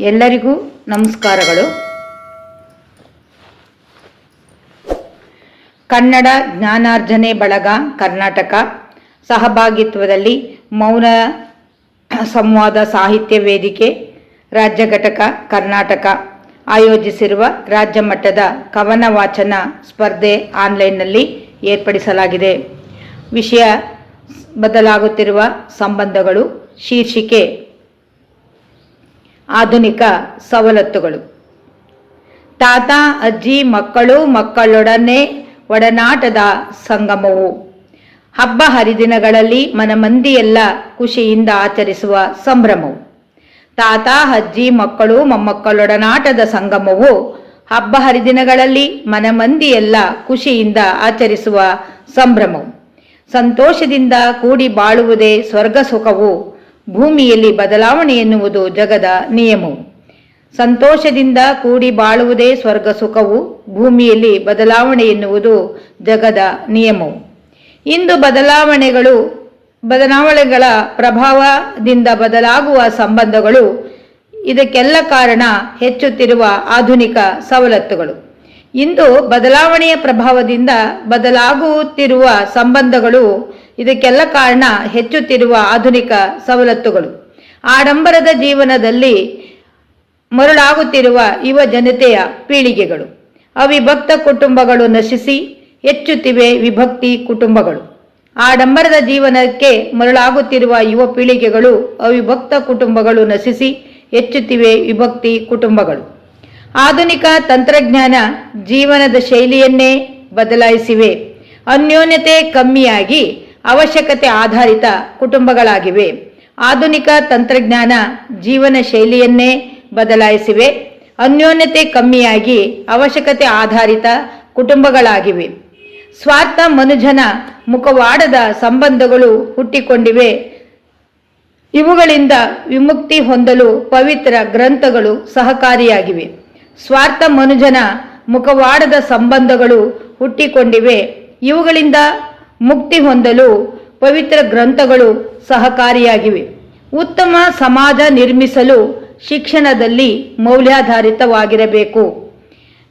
ಎಲ್ಲರಿಗೂ ನಮಸ್ಕಾರಗಳು. ಕನ್ನಡ ಜ್ಞಾನಾರ್ಜನೆ ಬಳಗ ಕರ್ನಾಟಕ ಸಹಭಾಗಿತ್ವದಲ್ಲಿ ಮೌನ ಸಂವಾದ ಸಾಹಿತ್ಯ ವೇದಿಕೆ ರಾಜ್ಯ ಘಟಕ ಕರ್ನಾಟಕ ಆಯೋಜಿಸಿರುವ ರಾಜ್ಯ ಮಟ್ಟದ ಕವನ ವಾಚನ ಸ್ಪರ್ಧೆ ಆನ್ಲೈನ್ನಲ್ಲಿ ಏರ್ಪಡಿಸಲಾಗಿದೆ. ವಿಷಯ ಬದಲಾಗುತ್ತಿರುವ ಸಂಬಂಧಗಳು. ಶೀರ್ಷಿಕೆ ಆಧುನಿಕ ಸವಲತ್ತುಗಳು. ತಾತ ಅಜ್ಜಿ ಮಕ್ಕಳು ಮಕ್ಕಳೊಡನೆ ಒಡನಾಟದ ಸಂಗಮವು. ಹಬ್ಬ ಹರಿದಿನಗಳಲ್ಲಿ ಮನಮಂದಿಯೆಲ್ಲ ಖುಷಿಯಿಂದ ಆಚರಿಸುವ ಸಂಭ್ರಮವು. ತಾತ ಅಜ್ಜಿ ಮಕ್ಕಳು ಮೊಮ್ಮಕ್ಕಳೊಡನಾಟದ ಸಂಗಮವು ಹಬ್ಬ ಹರಿದಿನಗಳಲ್ಲಿ ಮನಮಂದಿಯೆಲ್ಲ ಖುಷಿಯಿಂದ ಆಚರಿಸುವ ಸಂಭ್ರಮವು. ಸಂತೋಷದಿಂದ ಕೂಡಿ ಬಾಳುವುದೇ ಸ್ವರ್ಗ ಸುಖವು. ಭೂಮಿಯಲ್ಲಿ ಬದಲಾವಣೆ ಎನ್ನುವುದು ಜಗದ ನಿಯಮವು. ಸಂತೋಷದಿಂದ ಕೂಡಿ ಬಾಳುವುದೇ ಸ್ವರ್ಗ ಸುಖವು. ಭೂಮಿಯಲ್ಲಿ ಬದಲಾವಣೆ ಎನ್ನುವುದು ಜಗದ ನಿಯಮವು. ಇಂದು ಬದಲಾವಣೆಗಳ ಪ್ರಭಾವದಿಂದ ಬದಲಾಗುವ ಸಂಬಂಧಗಳು. ಇದಕ್ಕೆಲ್ಲ ಕಾರಣ ಹೆಚ್ಚುತ್ತಿರುವ ಆಧುನಿಕ ಸವಲತ್ತುಗಳು. ಇಂದು ಬದಲಾವಣೆಯ ಪ್ರಭಾವದಿಂದ ಬದಲಾಗುತ್ತಿರುವ ಸಂಬಂಧಗಳು. ಇದಕ್ಕೆಲ್ಲ ಕಾರಣ ಹೆಚ್ಚುತ್ತಿರುವ ಆಧುನಿಕ ಸವಲತ್ತುಗಳು. ಆಡಂಬರದ ಜೀವನದಲ್ಲಿ ಮರುಳಾಗುತ್ತಿರುವ ಯುವ ಜನತೆಯ ಪೀಳಿಗೆಗಳು. ಅವಿಭಕ್ತ ಕುಟುಂಬಗಳು ನಶಿಸಿ ಹೆಚ್ಚುತ್ತಿವೆ ವಿಭಕ್ತಿ ಕುಟುಂಬಗಳು. ಆಡಂಬರದ ಜೀವನಕ್ಕೆ ಮರುಳಾಗುತ್ತಿರುವ ಯುವ ಪೀಳಿಗೆಗಳು. ಅವಿಭಕ್ತ ಕುಟುಂಬಗಳು ನಶಿಸಿ ಹೆಚ್ಚುತ್ತಿವೆ ವಿಭಕ್ತಿ ಕುಟುಂಬಗಳು. ಆಧುನಿಕ ತಂತ್ರಜ್ಞಾನ ಜೀವನದ ಶೈಲಿಯನ್ನೇ ಬದಲಾಯಿಸಿವೆ. ಅನ್ಯೋನ್ಯತೆ ಕಮ್ಮಿಯಾಗಿ ಅವಶ್ಯಕತೆ ಆಧಾರಿತ ಕುಟುಂಬಗಳಾಗಿವೆ. ಆಧುನಿಕ ತಂತ್ರಜ್ಞಾನ ಜೀವನ ಶೈಲಿಯನ್ನೇ ಬದಲಾಯಿಸಿವೆ. ಅನ್ಯೋನ್ಯತೆ ಕಮ್ಮಿಯಾಗಿ ಅವಶ್ಯಕತೆ ಆಧಾರಿತ ಕುಟುಂಬಗಳಾಗಿವೆ. ಸ್ವಾರ್ಥ ಮನುಜನ ಮುಖವಾಡದ ಸಂಬಂಧಗಳು ಹುಟ್ಟಿಕೊಂಡಿವೆ. ಇವುಗಳಿಂದ ವಿಮುಕ್ತಿ ಹೊಂದಲು ಪವಿತ್ರ ಗ್ರಂಥಗಳು ಸಹಕಾರಿಯಾಗಿವೆ. ಸ್ವಾರ್ಥ ಮನುಜನ ಮುಖವಾಡದ ಸಂಬಂಧಗಳು ಹುಟ್ಟಿಕೊಂಡಿವೆ. ಇವುಗಳಿಂದ ಮುಕ್ತಿ ಹೊಂದಲು ಪವಿತ್ರ ಗ್ರಂಥಗಳು ಸಹಕಾರಿಯಾಗಿವೆ. ಉತ್ತಮ ಸಮಾಜ ನಿರ್ಮಿಸಲು ಶಿಕ್ಷಣದಲ್ಲಿ ಮೌಲ್ಯಾಧಾರಿತವಾಗಿರಬೇಕು.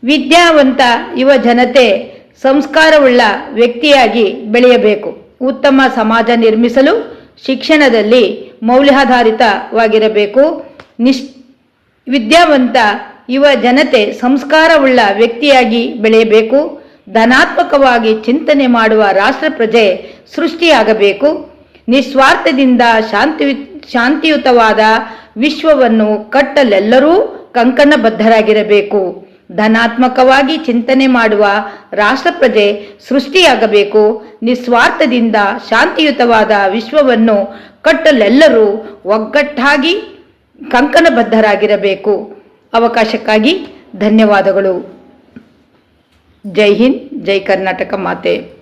ವಿದ್ಯಾವಂತ ಯುವ ಜನತೆ ಸಂಸ್ಕಾರವುಳ್ಳ ವ್ಯಕ್ತಿಯಾಗಿ ಬೆಳೆಯಬೇಕು. ಉತ್ತಮ ಸಮಾಜ ನಿರ್ಮಿಸಲು ಶಿಕ್ಷಣದಲ್ಲಿ ಮೌಲ್ಯಾಧಾರಿತವಾಗಿರಬೇಕು. ವಿದ್ಯಾವಂತ ಯುವ ಜನತೆ ಸಂಸ್ಕಾರವುಳ್ಳ ವ್ಯಕ್ತಿಯಾಗಿ ಬೆಳೆಯಬೇಕು. ಧನಾತ್ಮಕವಾಗಿ ಚಿಂತನೆ ಮಾಡುವ ರಾಷ್ಟ್ರ ಪ್ರಜೆ ಸೃಷ್ಟಿಯಾಗಬೇಕು. ನಿಸ್ವಾರ್ಥದಿಂದ ಶಾಂತಿಯುತವಾದ ವಿಶ್ವವನ್ನು ಕಟ್ಟಲೆಲ್ಲರೂ ಕಂಕಣಬದ್ಧರಾಗಿರಬೇಕು. ಧನಾತ್ಮಕವಾಗಿ ಚಿಂತನೆ ಮಾಡುವ ರಾಷ್ಟ್ರ ಪ್ರಜೆ ಸೃಷ್ಟಿಯಾಗಬೇಕು. ನಿಸ್ವಾರ್ಥದಿಂದ ಶಾಂತಿಯುತವಾದ ವಿಶ್ವವನ್ನು ಕಟ್ಟಲೆಲ್ಲರೂ ಒಗ್ಗಟ್ಟಾಗಿ ಕಂಕಣಬದ್ಧರಾಗಿರಬೇಕು. ಅವಕಾಶಕ್ಕಾಗಿ ಧನ್ಯವಾದಗಳು. ಜೈ ಹಿಂದ್, ಜೈ ಕರ್ನಾಟಕ ಮಾತೆ.